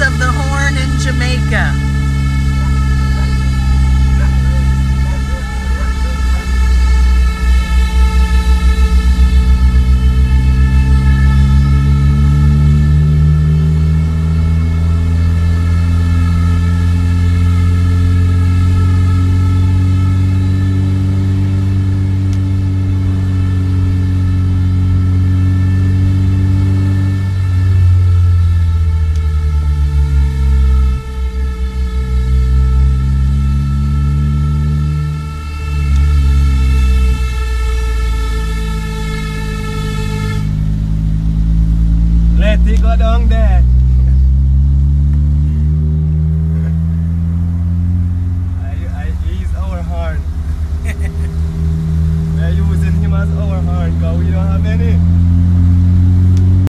of the Horn in Jamaica. Let it go down there. He's our horn. We're using him as our horn because we don't have any.